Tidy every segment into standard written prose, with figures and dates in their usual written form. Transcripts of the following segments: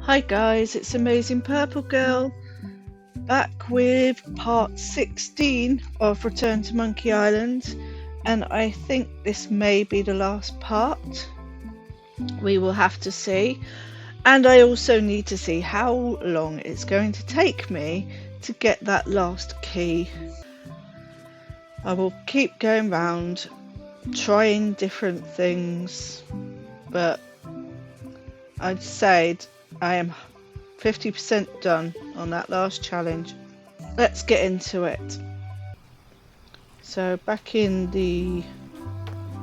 Hi guys, it's Amazing Purple Girl, back with part 16 of Return to Monkey Island, and I think this may be the last part. We will have to see, and I also need to see how long it's going to take me to get that last key. I will keep going round, trying different things, but I'd say I am 50% done on that last challenge. Let's get into it. So back in the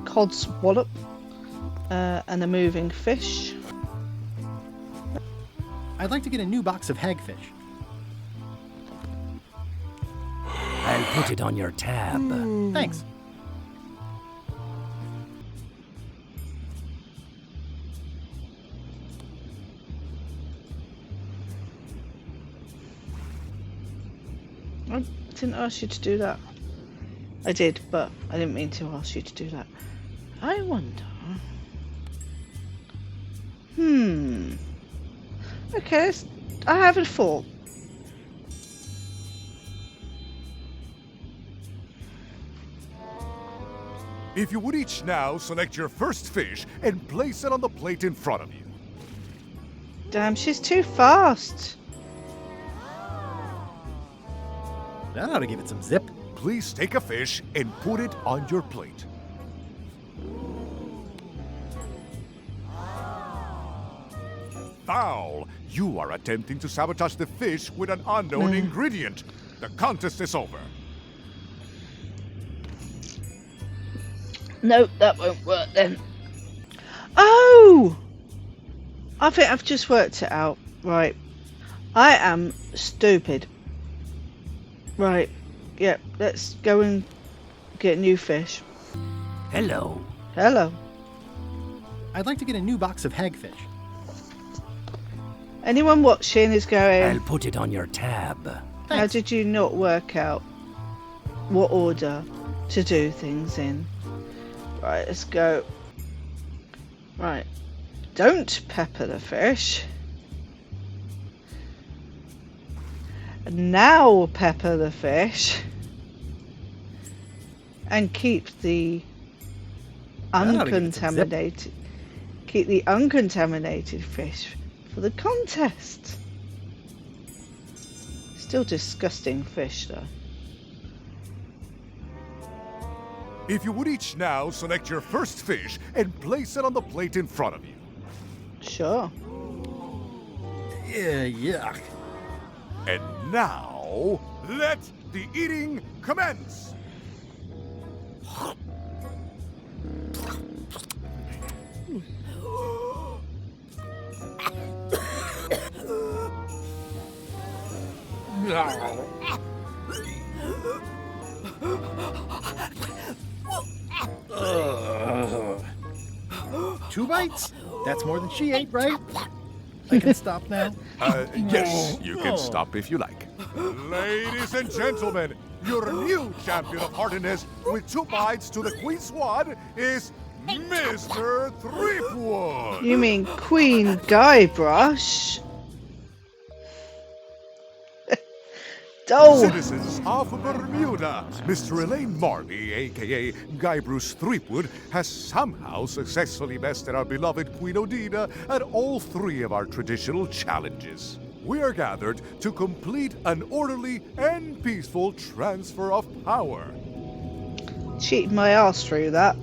cod's wallop and a moving fish. I'd like to get a new box of hagfish. I'll put it on your tab. Thanks. I didn't ask you to do that. I did, but I didn't mean to ask you to do that. I wonder... Okay, I have a thought. If you would each now select your first fish and place it on the plate in front of you. Damn, she's too fast. That ought to give it some zip. Please take a fish and put it on your plate. Foul! You are attempting to sabotage the fish with an unknown ingredient. The contest is over. Nope, that won't work then. Oh! I think I've just worked it out. Right. I am stupid. Right. Yep, let's go and get new fish. Hello. Hello. I'd like to get a new box of hagfish. Anyone watching is going, I'll put it on your tab. how Thanks. did you not work out what order to do things in? Right, let's go. Right. Don't pepper the fish. Now pepper the fish. And keep the oughta give it some zip. uncontaminated fish for the contest. Still disgusting fish though. If you would each now select your first fish and place it on the plate in front of you. Sure. Yeah, yuck. And now, let the eating commence! Two bites? That's more than she ate, right? I can stop now. Yes, you can stop if you like. Ladies and gentlemen, your new champion of hardiness with 2 bites to the Queen Swan is Mr. Threepwood. You mean Queen Guybrush? Oh, Citizens of Bermuda, Mr. Elaine Marley, aka Guybrush Threepwood, has somehow successfully bested our beloved Queen Odina at all 3 of our traditional challenges. We are gathered to complete an orderly and peaceful transfer of power. cheated my ass through that.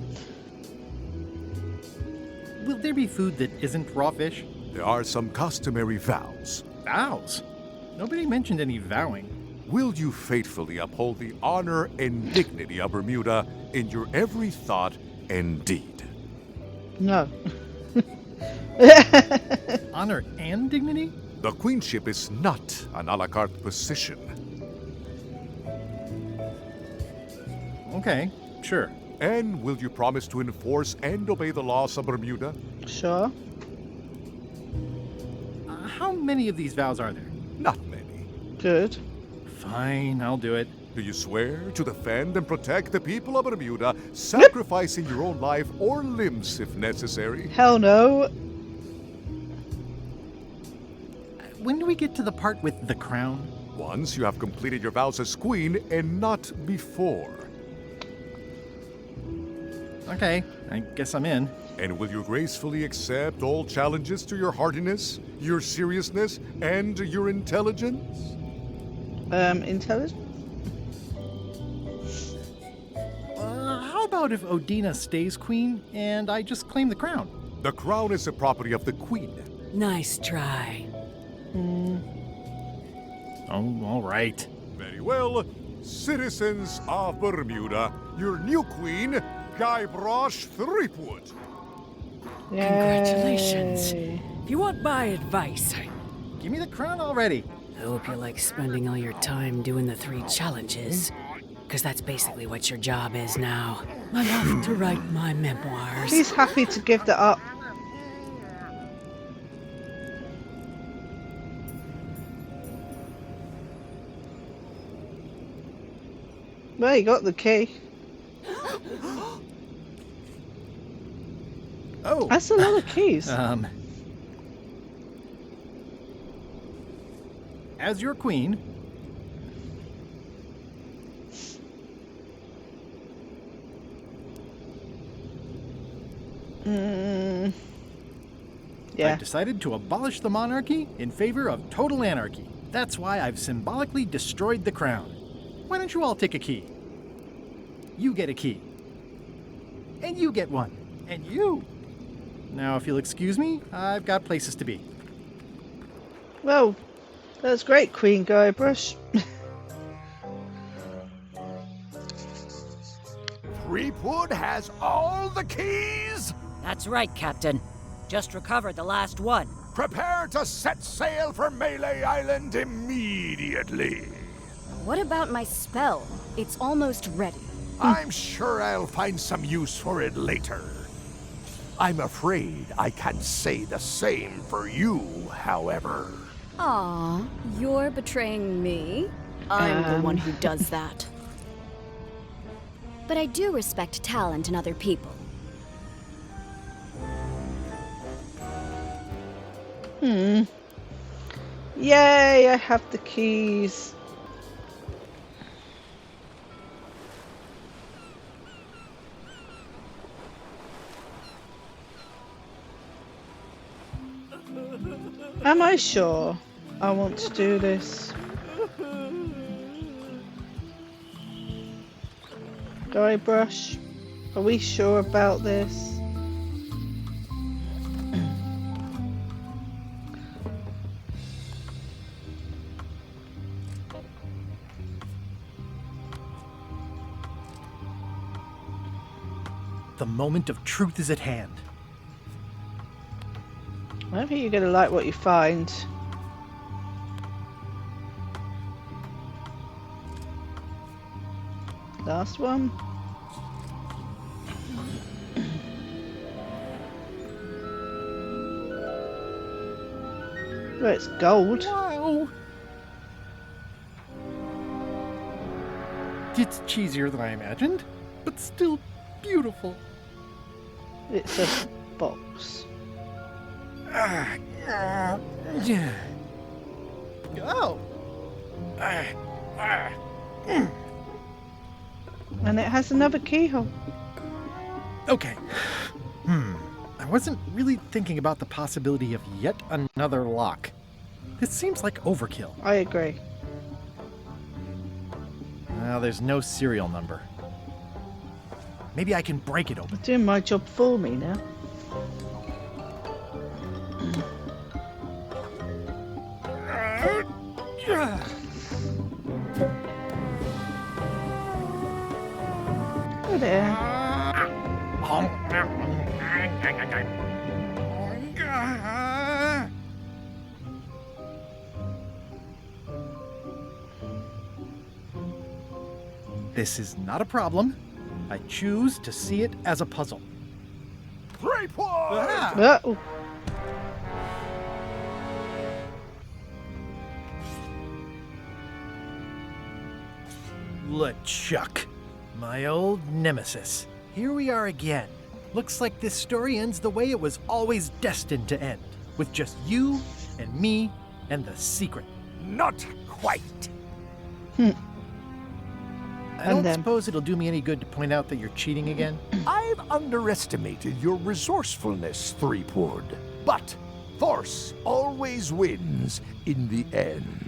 Will there be food that isn't raw fish? There are some customary vows. Vows? Nobody mentioned any vowing. Will you faithfully uphold the honor and dignity of Bermuda in your every thought and deed? No. Honor and dignity? The queenship is not an a la carte position. Okay, sure. And will you promise to enforce and obey the laws of Bermuda? Sure. How many of these vows are there? Not many. Good. Fine, I'll do it. Do you swear to defend and protect the people of Bermuda, sacrificing your own life or limbs if necessary? Hell no. when do we get to the part with the crown? Once you have completed your vows as queen and not before. Okay, I guess I'm in. And will you gracefully accept all challenges to your heartiness, your seriousness, and your intelligence? Intelligence? How about if Odina stays queen and I just claim the crown? The crown is the property of the queen. Nice try. Oh, all right. Very well. Citizens of Bermuda, your new queen, Guybrush Threepwood. Congratulations. Yay. If you want my advice, Give me the crown already. I hope you like spending all your time doing the 3 challenges. Because that's basically what your job is now. I'm off to write my memoirs. He's happy to give that up. Well, you got the key. Oh. That's a lot of keys. As your queen, Yeah. I've decided to abolish the monarchy in favor of total anarchy. That's why I've symbolically destroyed the crown. Why don't you all take a key? You get a key. And you get one. And you. Now, if you'll excuse me, I've got places to be. Well, that's great, Queen Guybrush. Threepwood has all the keys? That's right, Captain. Just recovered the last one. Prepare to set sail for Melee Island immediately. What about my spell? It's almost ready. I'm sure I'll find some use for it later. I'm afraid I can't say the same for you, however. Aw, you're betraying me? I'm the one who does that. But I do respect talent in other people. Yay, I have the keys. Am I sure I want to do this? Guybrush, are we sure about this? The moment of truth is at hand. I don't think you're going to like what you find. Last one. Well, it's gold. Wow. It's cheesier than I imagined, but still beautiful. It's a box. Oh. And it has another keyhole. Okay. I wasn't really thinking about the possibility of yet another lock. This seems like overkill. I agree. Well, there's no serial number. Maybe I can break it open. Doing my job for me now. Oh dear. This is not a problem. I choose to see it as a puzzle. Threepwood! Uh-oh. LeChuck, my old nemesis. Here we are again. Looks like this story ends the way it was always destined to end, with just you and me and the secret. Not quite. I don't then- suppose it'll do me any good to point out that you're cheating again. I've underestimated your resourcefulness, Threepwood. But force always wins in the end.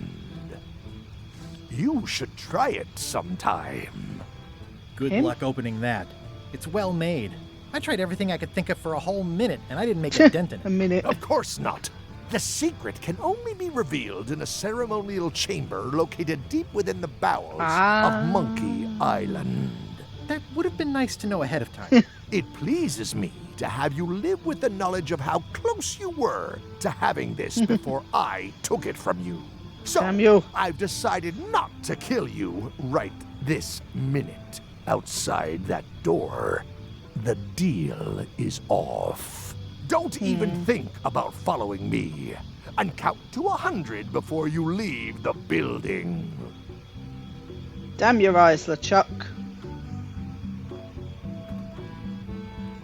You should try it sometime. Good Him? luck opening that. It's well made. I tried everything I could think of for a whole minute, and I didn't make a dent in A it. minute. Of course not. The secret can only be revealed in a ceremonial chamber located deep within the bowels of Monkey Island. That would have been nice to know ahead of time. It pleases me to have you live with the knowledge of how close you were to having this before I took it from you. So, Damn you. I've decided not to kill you right this minute. Outside that door, the deal is off. Don't even think about following me. And count to 100 before you leave the building. Damn your eyes, LeChuck.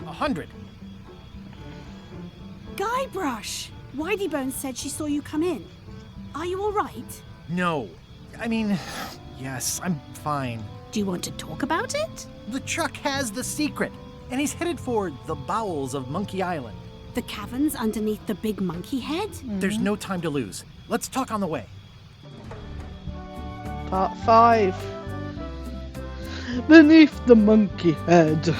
100. Guybrush! Whiteybones said she saw you come in. Are you all right? No. I mean, yes, I'm fine. Do you want to talk about it? LeChuck has the secret, and he's headed for the bowels of Monkey Island. The caverns underneath the big monkey head? There's no time to lose. Let's talk on the way. Part 5. Beneath the monkey head.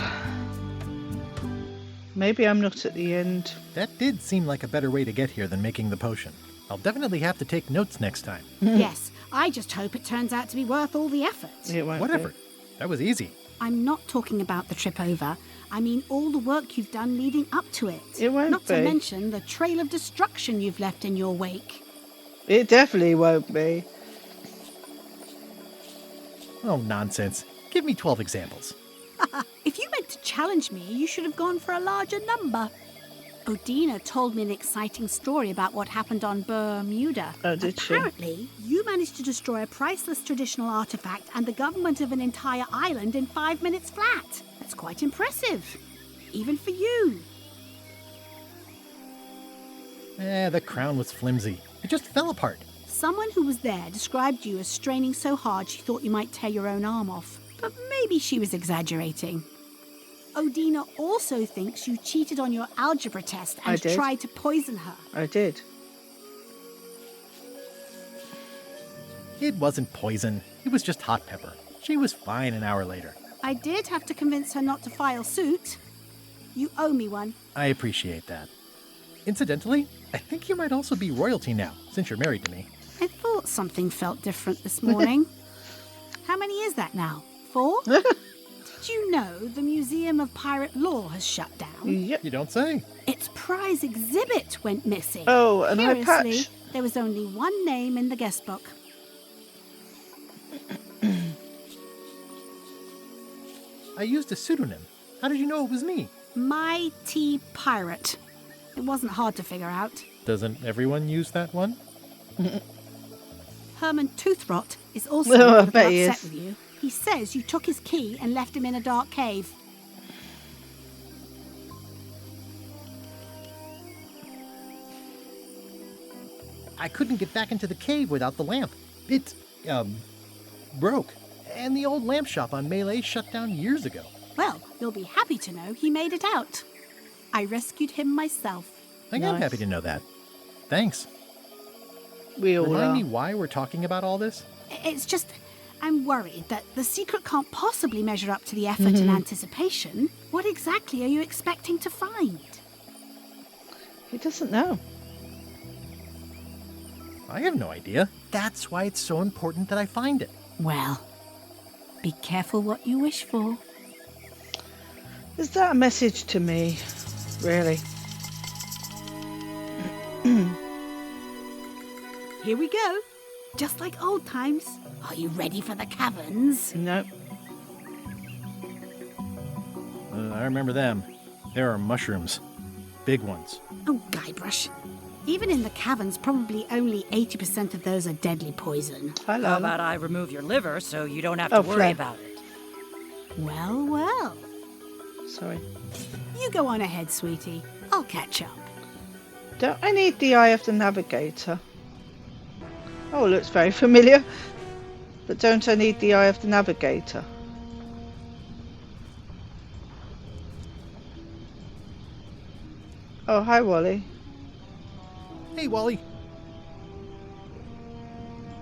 Maybe I'm not at the end. That did seem like a better way to get here than making the potion. I'll definitely have to take notes next time. Yes, I just hope it turns out to be worth all the effort. It won't Whatever. be. That was easy. I'm not talking about the trip over. I mean all the work you've done leading up to it. It won't Not to be. mention the trail of destruction you've left in your wake. It definitely won't be. Oh, nonsense. Give me 12 examples. If you meant to challenge me, you should have gone for a larger number. Odina told me an exciting story about what happened on Bermuda. Oh, did she? Apparently, you managed to destroy a priceless traditional artifact and the government of an entire island in 5 minutes flat. That's quite impressive. Even for you. The crown was flimsy. It just fell apart. Someone who was there described you as straining so hard she thought you might tear your own arm off. But maybe she was exaggerating. Odina also thinks you cheated on your algebra test I and did. tried to poison her. I did. It wasn't poison. It was just hot pepper. She was fine an hour later. I did have to convince her not to file suit. You owe me one. I appreciate that. Incidentally, I think you might also be royalty now, since you're married to me. I thought something felt different this morning. How many is that now? 4? Did you know the Museum of Pirate Lore has shut down? Yep. You don't say. Its prize exhibit went missing. Oh, an eye Curiously, patch. there was only one name in the guest book. I used a pseudonym. How did you know it was me? Mighty Pirate. It wasn't hard to figure out. Doesn't everyone use that one? Herman Toothrot is also Oh, I a little bet he upset is. with you. He says you took his key and left him in a dark cave. I couldn't get back into the cave without the lamp. It, broke. And the old lamp shop on Melee shut down years ago. Well, you'll be happy to know he made it out. I rescued him myself. I am Nice. happy to know that. Thanks. We all Remind are. me why we're talking about all this? It's just, I'm worried that the secret can't possibly measure up to the effort and anticipation. What exactly are you expecting to find? He doesn't know. I have no idea. That's why it's so important that I find it. Well, be careful what you wish for. Is that a message to me? Really? Here we go. Just like old times. Are you ready for the caverns? No. I remember them. There are mushrooms. Big ones. Oh, Guybrush. Even in the caverns, probably only 80% of those are deadly poison. Hello. How about I remove your liver so you don't have to Oh, worry Flair. about it? Well, well. Sorry. You go on ahead, sweetie. I'll catch up. Don't I need the eye of the navigator? Oh, looks very familiar. But don't I need the eye of the navigator? Oh, hi, Wally. Hey, Wally.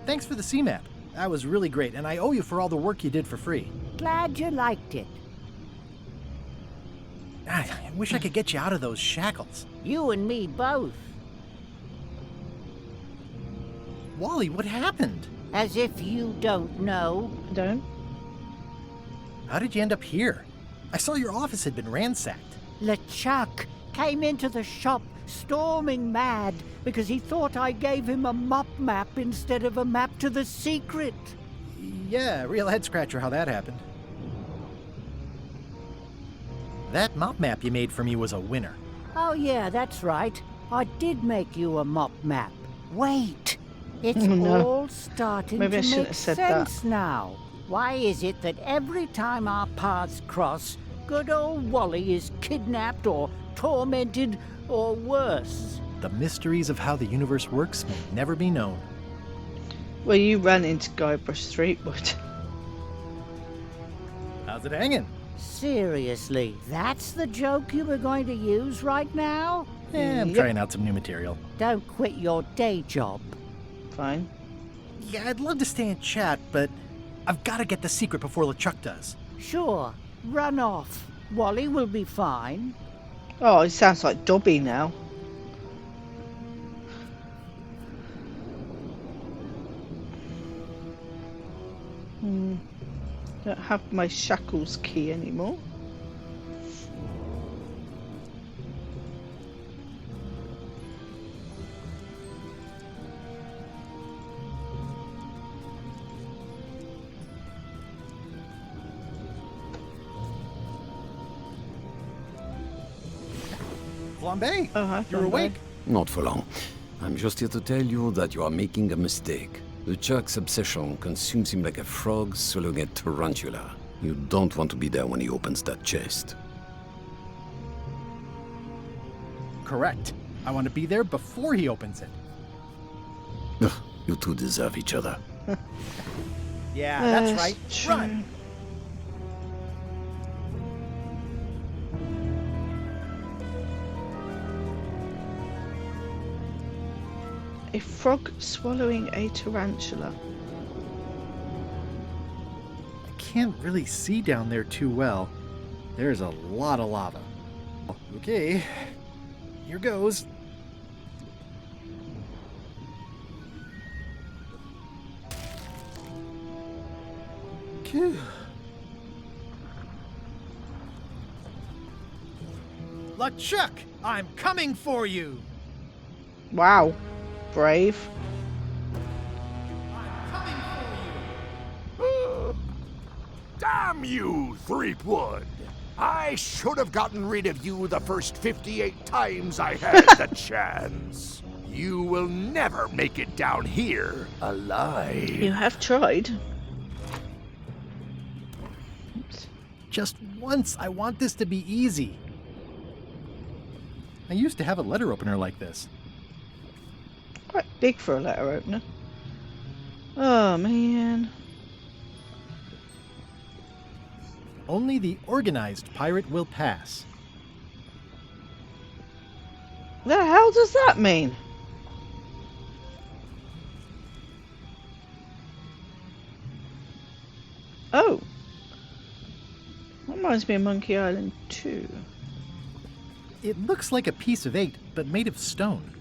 Thanks for the sea map. That was really great, and I owe you for all the work you did for free. Glad you liked it. I wish I could get you out of those shackles. You and me both. Wally, what happened? As if you don't know. Don't. How did you end up here? I saw your office had been ransacked. LeChuck came into the shop storming mad because he thought I gave him a mop map instead of a map to the secret. Yeah, real head scratcher how that happened. That mop map you made for me was a winner. Oh yeah, that's right. I did make you a mop map. Wait, it's Oh, no. all starting Maybe I to shouldn't make have said that. sense now. Why is it that every time our paths cross, good old Wally is kidnapped or tormented or worse? The mysteries of how the universe works may never be known. Well, you ran into Guybrush Threepwood. How's it hanging? Seriously, that's the joke you were going to use right now? Yeah, I'm Yep. trying out some new material. Don't quit your day job. Fine. Yeah, I'd love to stay and chat, but I've got to get the secret before LeChuck does. Sure, run off. Wally will be fine. Oh, it sounds like Dobby now. Don't have my shackles key anymore. Flambe, Oh, hi, you're Flambe. awake. Not for long. I'm just here to tell you that you are making a mistake. LeChuck's obsession consumes him like a frog swallowing a tarantula. You don't want to be there when he opens that chest. Correct. I want to be there before he opens it. Ugh, you two deserve each other. Yeah, that's right. True. Run! A frog swallowing a tarantula. I can't really see down there too well. There's a lot of lava. Okay, here goes. Phew. LeChuck, I'm coming for you! Wow. Brave. Damn you, Threepwood! I should have gotten rid of you the first 58 times I had the chance. You will never make it down here alive. You have tried. Just once, I want this to be easy. I used to have a letter opener like this. Quite big for a letter opener. Oh, man. Only the organized pirate will pass. The hell does that mean? Oh. That reminds me of Monkey Island 2. It looks like a piece of 8, but made of stone.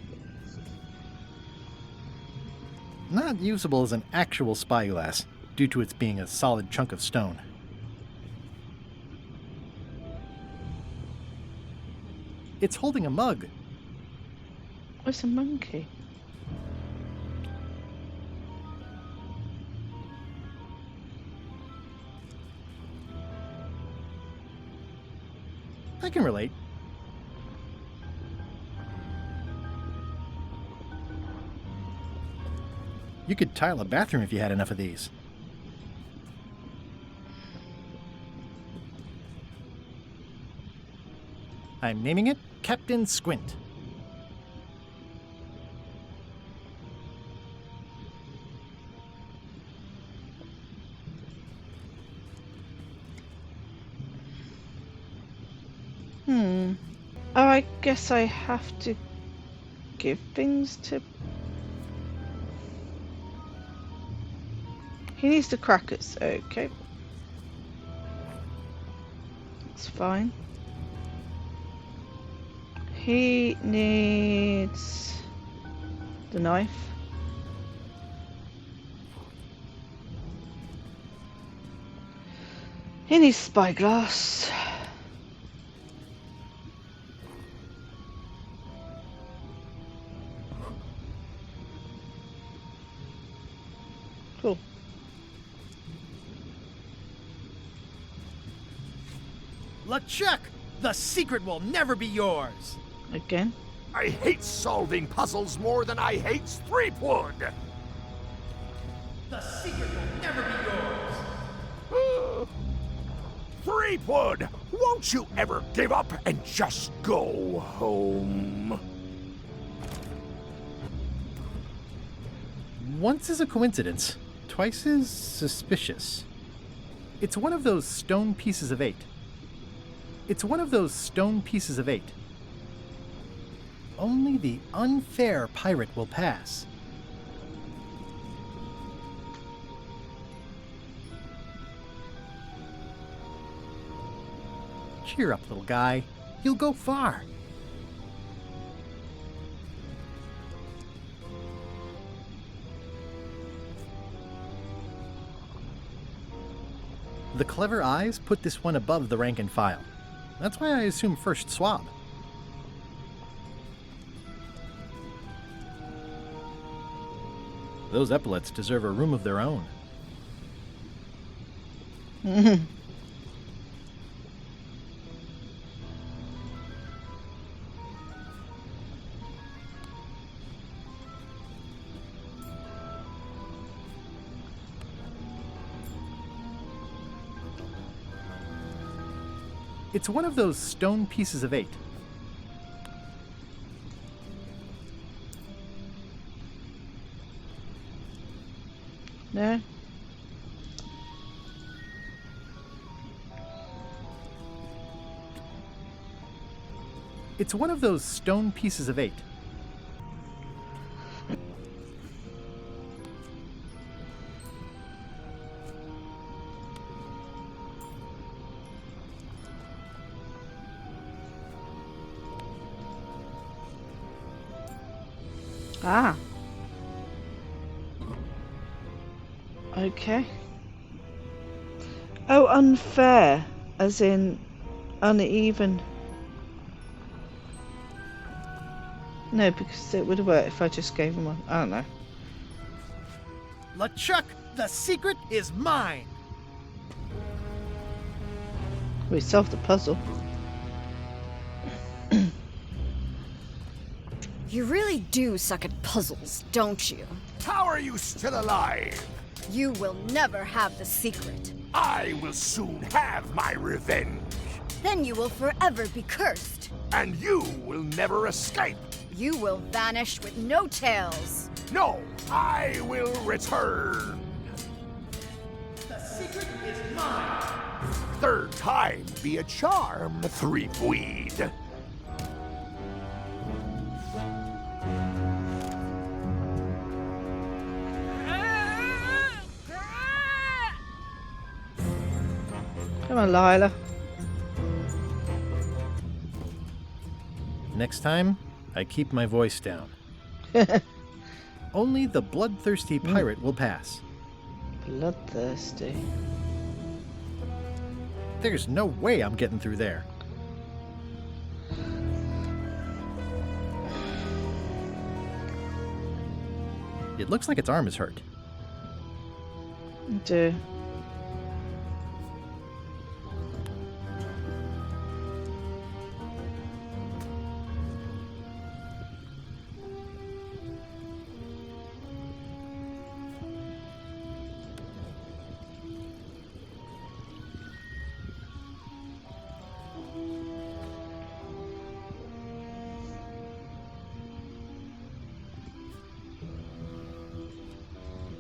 Not usable as an actual spyglass, due to its being a solid chunk of stone. It's holding a mug. Oh, it's a monkey. I can relate. You could tile a bathroom if you had enough of these. I'm naming it Captain Squint. Oh, I guess I have to give things to... He needs the crackers. Okay. That's fine. He needs the knife. He needs spyglass. Cool. LeChuck! The secret will never be yours! Again. I hate solving puzzles more than I hate Threepwood! The secret will never be yours! Threepwood! Won't you ever give up and just go home? Once is a coincidence, twice is suspicious. It's one of those stone pieces of 8. It's one of those stone pieces of 8. Only the unfair pirate will pass. Cheer up, little guy. You'll go far. The clever eyes put this one above the rank and file. That's why I assume first swab. Those epaulets deserve a room of their own. It's one of those stone pieces of 8. No. It's one of those stone pieces of 8. Ah. Okay. Oh, unfair, as in uneven. No, because it would have worked if I just gave him one. I don't know. LeChuck, the secret is mine! We solved the puzzle. You really do suck at puzzles, don't you? How are you still alive? You will never have the secret. I will soon have my revenge. Then you will forever be cursed. And you will never escape. You will vanish with no tails. No, I will return. The secret is mine! Third time be a charm, Threepweed. Come on, Lila. Next time, I keep my voice down. Only the bloodthirsty pirate will pass. Bloodthirsty. There's no way I'm getting through there. It looks like its arm is hurt. Do.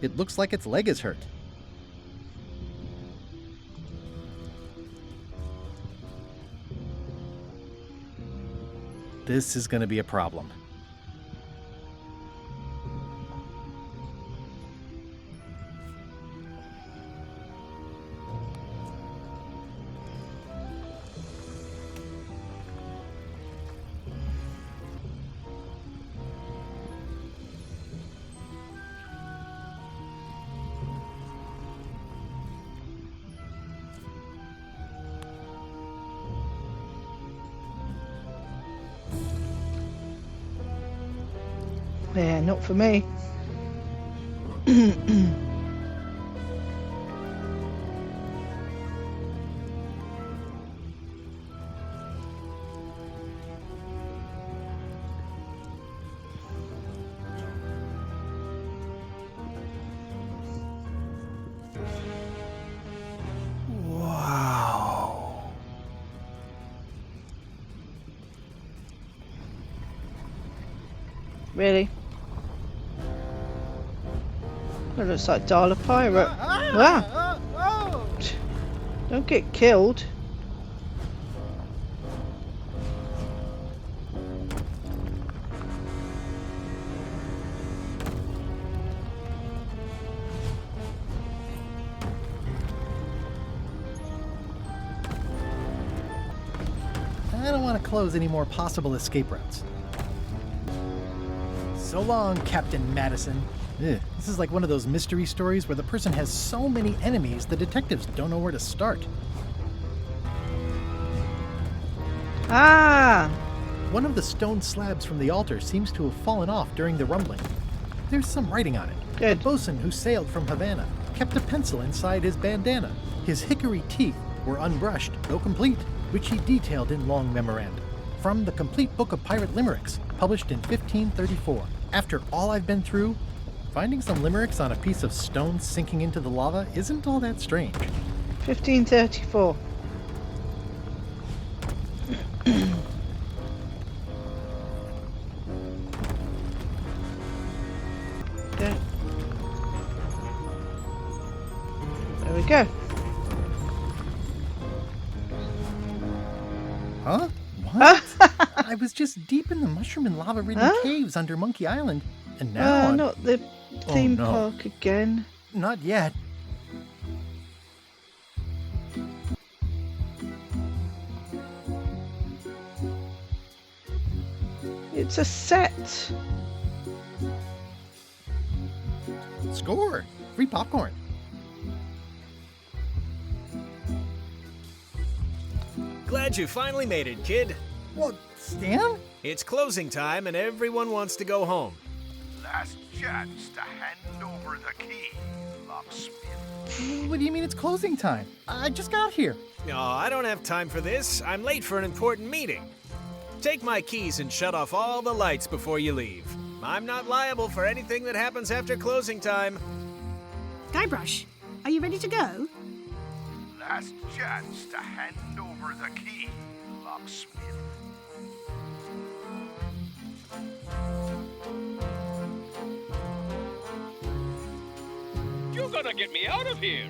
It looks like its leg is hurt. This is going to be a problem. Yeah, not for me. Wow. Really? It looks like Darla Pirate. Wow. Don't get killed. I don't want to close any more possible escape routes. So long, Captain Madison. Ugh, this is like one of those mystery stories where the person has so many enemies the detectives don't know where to start. Ah! One of the stone slabs from the altar seems to have fallen off during the rumbling. There's some writing on it. Good. The bosun who sailed from Havana kept a pencil inside his bandana. His hickory teeth were unbrushed, though complete, which he detailed in long memoranda. From the Complete Book of Pirate Limericks, published in 1534. After all I've been through, finding some limericks on a piece of stone sinking into the lava isn't all that strange. 1534. Okay. There we go. Huh? What? I was just deep in the mushroom and lava-ridden caves under Monkey Island, and now I'm... Not the theme no. park again. Not yet. It's a set. Score! Free popcorn. Glad you finally made it, kid. What, Stan? It's closing time and everyone wants to go home. Last chance to hand over the key, locksmith. What do you mean it's closing time? I just got here. No, I don't have time for this. I'm late for an important meeting. Take my keys and shut off all the lights before you leave. I'm not liable for anything that happens after closing time. Guybrush, are you ready to go? Last chance to hand over the key, locksmith. You're gonna get me out of here!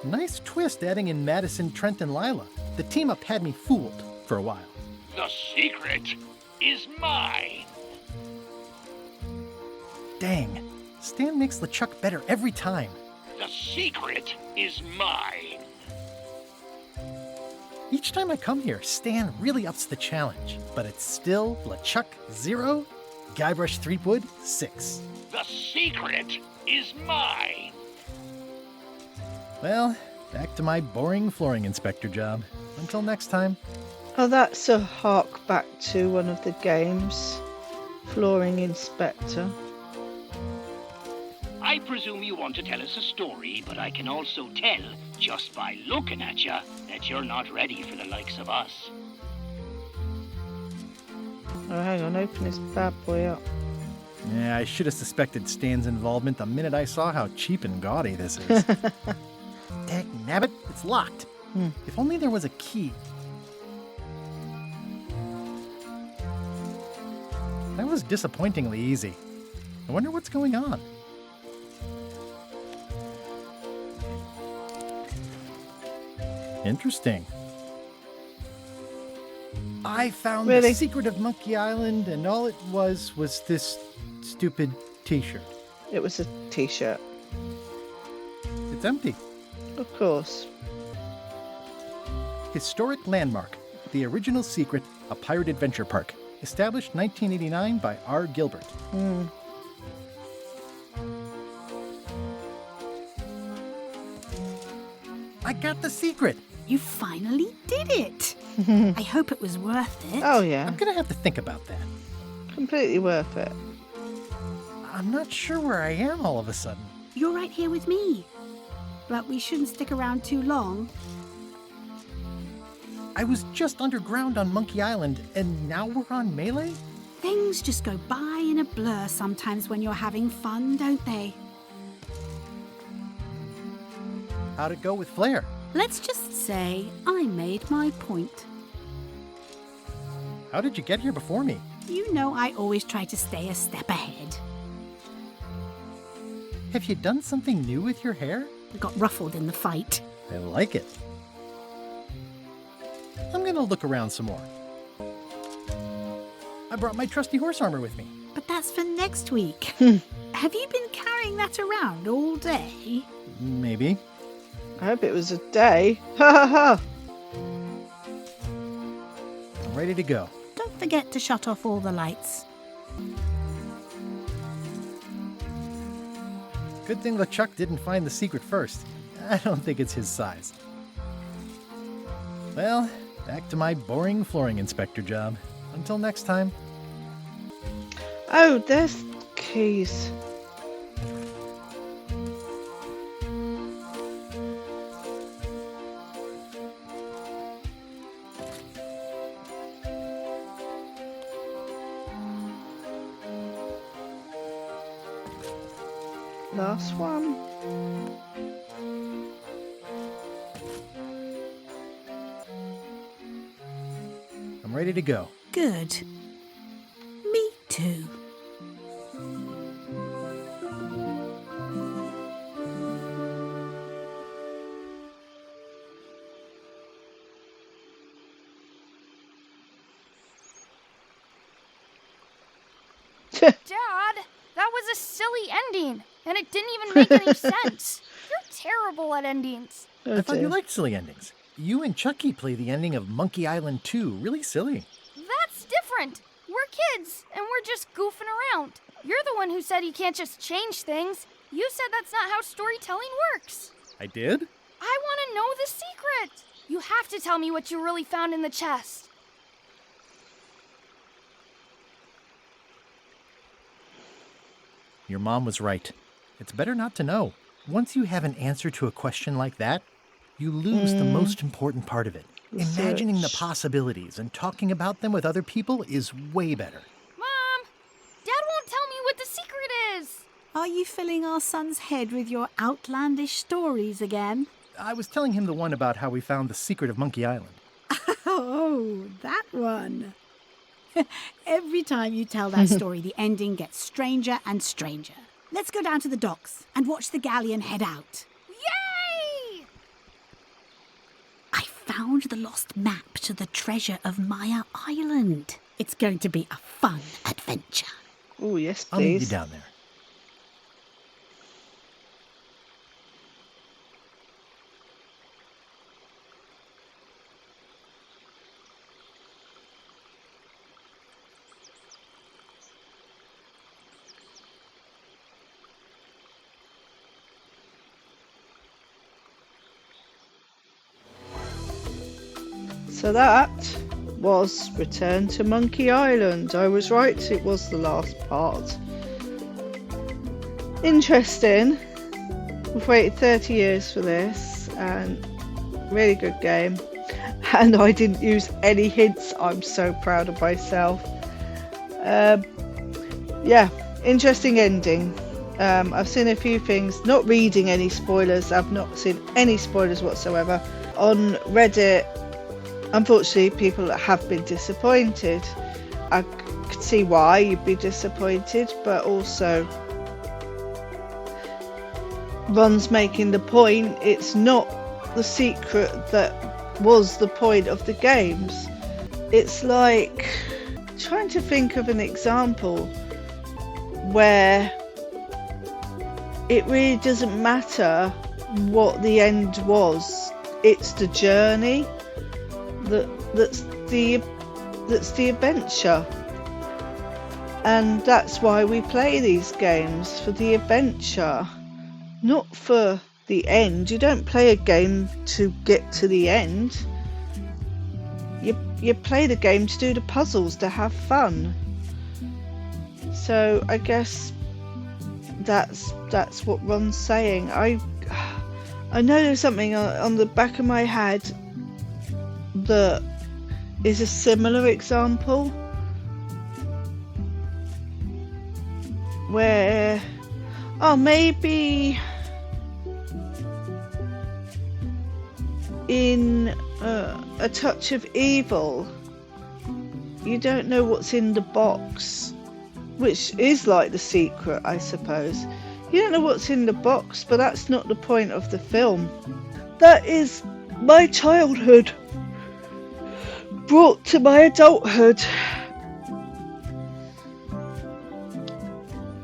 Nice twist adding in Madison, Trent, and Lila. The team-up had me fooled for a while. The secret is mine! Dang, Stan makes LeChuck better every time. The secret is mine! Each time I come here, Stan really ups the challenge, but it's still LeChuck 0, Guybrush Threepwood 6. The secret is mine! Well, back to my boring flooring inspector job. Until next time. Oh, that's a hark back to one of the games. Flooring Inspector. I presume you want to tell us a story, but I can also tell, just by looking at you, that you're not ready for the likes of us. Oh, hang on, open this bad boy up. Yeah, I should have suspected Stan's involvement the minute I saw how cheap and gaudy this is. Dagnabbit, it's locked. If only there was a key. I was disappointingly easy. I wonder what's going on. Interesting. I found the secret of Monkey Island, and all it was this stupid t-shirt. It was a t-shirt. It's empty. Of course. Historic landmark. The original secret, a pirate adventure park. Established 1989 by R. Gilbert. I got the secret. You finally did it. I hope it was worth it. Oh, yeah. I'm going to have to think about that. Completely worth it. I'm not sure where I am all of a sudden. You're right here with me. But we shouldn't stick around too long. I was just underground on Monkey Island, and now we're on Melee? Things just go by in a blur sometimes when you're having fun, don't they? How'd it go with Flair? Let's just say I made my point. How did you get here before me? You know I always try to stay a step ahead. Have you done something new with your hair? I got ruffled in the fight. I like it. I'm gonna look around some more. I brought my trusty horse armor with me. But that's for next week. Have you been carrying that around all day? Maybe. I hope it was a day. Ha ha ha! I'm ready to go. Don't forget to shut off all the lights. Good thing LeChuck didn't find the secret first. I don't think it's his size. Well, back to my boring flooring inspector job. Until next time. Oh, there's keys. Last one. I'm ready to go. Good. Me too. Dad, that was a silly ending, and it didn't even make any sense. You're terrible at endings. I thought you liked silly endings. You and Chucky play the ending of Monkey Island 2 really silly. That's different. We're kids, and we're just goofing around. You're the one who said you can't just change things. You said that's not how storytelling works. I did? I want to know the secret. You have to tell me what you really found in the chest. Your mom was right. It's better not to know. Once you have an answer to a question like that, you lose the most important part of it. Imagining the possibilities and talking about them with other people is way better. Mom, Dad won't tell me what the secret is. Are you filling our son's head with your outlandish stories again? I was telling him the one about how we found the secret of Monkey Island. Oh, that one. Every time you tell that story, the ending gets stranger and stranger. Let's go down to the docks and watch the galleon head out. Yay! I found the lost map to the treasure of Maya Island. It's going to be a fun adventure. Oh, yes, please. I'll meet you down there. So that was Return to Monkey Island. I was right, it was the last part. Interesting. We've waited 30 years for this, and really good game. And I didn't use any hints. I'm so proud of myself. Yeah, interesting ending. I've seen a few things, not reading any spoilers. I've not seen any spoilers whatsoever. On Reddit, unfortunately, people have been disappointed. I could see why you'd be disappointed, but also Ron's making the point it's not the secret that was the point of the games. It's like trying to think of an example where it really doesn't matter what the end was. It's the journey that's the adventure. And that's why we play these games, for the adventure, not for the end. You don't play a game to get to the end. You play the game to do the puzzles, to have fun. So I guess that's what Ron's saying. I know there's something on the back of my head that is a similar example where, maybe in A Touch of Evil, you don't know what's in the box, which is like the secret, I suppose. You don't know what's in the box, but that's not the point of the film. That is my childhood brought to my adulthood.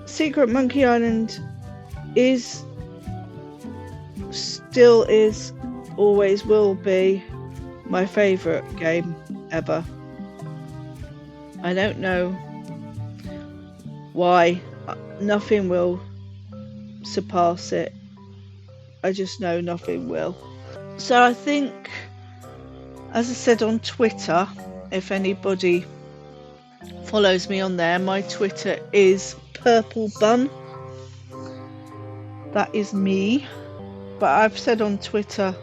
Secret Monkey Island still is, always will be my favourite game ever. I don't know why. Nothing will surpass it. I just know nothing will. So I think, as I said on Twitter, if anybody follows me on there, my Twitter is Purple Bun. That is me. But I've said on Twitter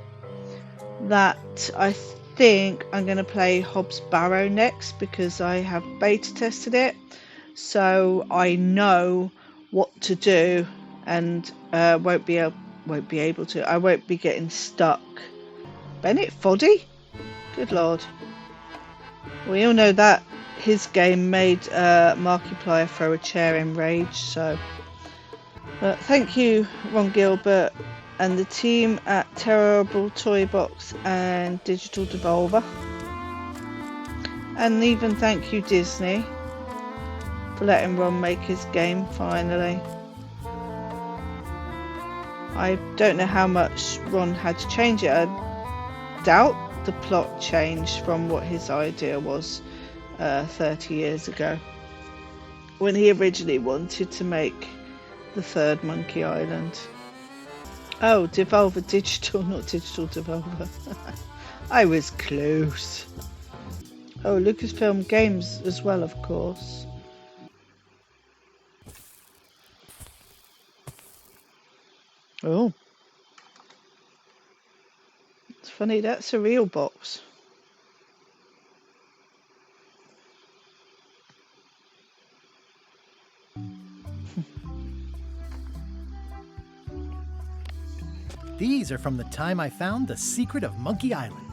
that I think I'm going to play Hobbs Barrow next, because I have beta tested it, so I know what to do, and won't be able to. I won't be getting stuck. Bennett Foddy? Good lord. We all know that his game made Markiplier throw a chair in rage, so. But thank you, Ron Gilbert, and the team at Terrible Toy Box and Digital Devolver. And even thank you, Disney, for letting Ron make his game finally. I don't know how much Ron had to change it. I doubt the plot changed from what his idea was 30 years ago, when he originally wanted to make the third Monkey Island. Oh, Devolver Digital, not Digital Devolver. I was close. Oh, Lucasfilm Games as well, of course. Oh. It's funny, that's a real box. These are from the time I found the secret of Monkey Island.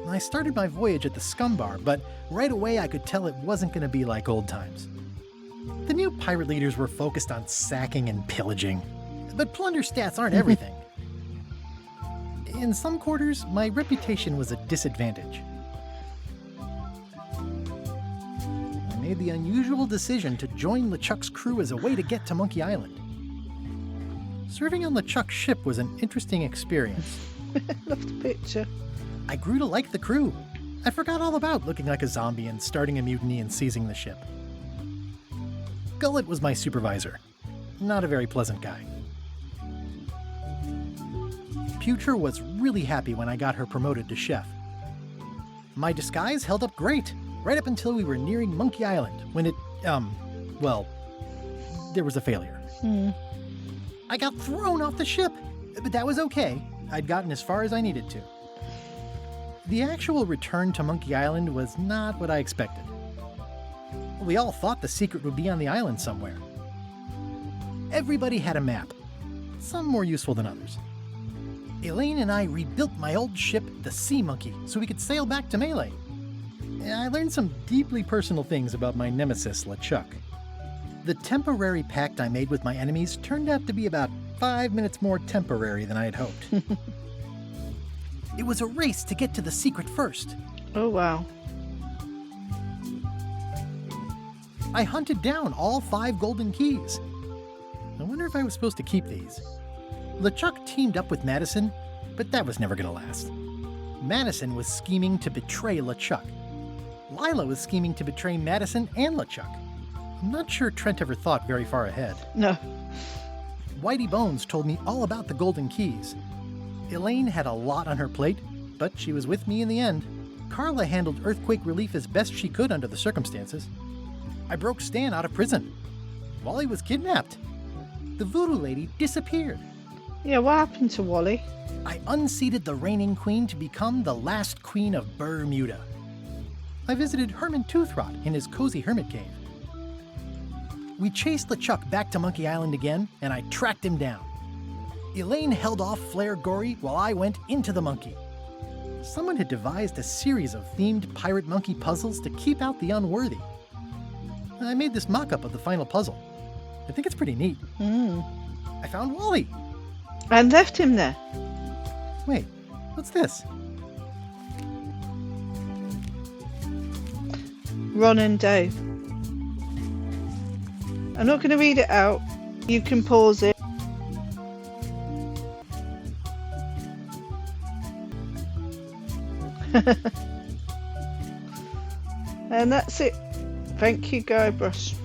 I started my voyage at the Scum Bar, but right away I could tell it wasn't going to be like old times. The new pirate leaders were focused on sacking and pillaging, but plunder stats aren't everything. In some quarters, my reputation was a disadvantage. I made the unusual decision to join LeChuck's crew as a way to get to Monkey Island. Serving on LeChuck's ship was an interesting experience. Love the picture. I grew to like the crew. I forgot all about looking like a zombie and starting a mutiny and seizing the ship. Gullet was my supervisor. Not a very pleasant guy. Putre was really happy when I got her promoted to chef. My disguise held up great, right up until we were nearing Monkey Island, when it, there was a failure. I got thrown off the ship, but that was okay. I'd gotten as far as I needed to. The actual return to Monkey Island was not what I expected. We all thought the secret would be on the island somewhere. Everybody had a map, some more useful than others. Elaine and I rebuilt my old ship, the Sea Monkey, so we could sail back to Melee. I learned some deeply personal things about my nemesis, LeChuck. The temporary pact I made with my enemies turned out to be about 5 minutes more temporary than I had hoped. It was a race to get to the secret first. Oh, wow. I hunted down all 5 golden keys. I wonder if I was supposed to keep these. LeChuck teamed up with Madison, but that was never going to last. Madison was scheming to betray LeChuck. Lila was scheming to betray Madison and LeChuck. I'm not sure Trent ever thought very far ahead. No. Whitey Bones told me all about the golden keys. Elaine had a lot on her plate, but she was with me in the end. Carla handled earthquake relief as best she could under the circumstances. I broke Stan out of prison. Wally was kidnapped. The voodoo lady disappeared. Yeah, what happened to Wally? I unseated the reigning queen to become the last queen of Bermuda. I visited Herman Toothrot in his cozy hermit cave. We chased LeChuck back to Monkey Island again, and I tracked him down. Elaine held off Flair Gory while I went into the monkey. Someone had devised a series of themed pirate monkey puzzles to keep out the unworthy. I made this mock-up of the final puzzle. I think it's pretty neat. I found Wally. And left him there. Wait, what's this? Ron and Dave. I'm not going to read it out. You can pause it. And that's it. Thank you, Guybrush.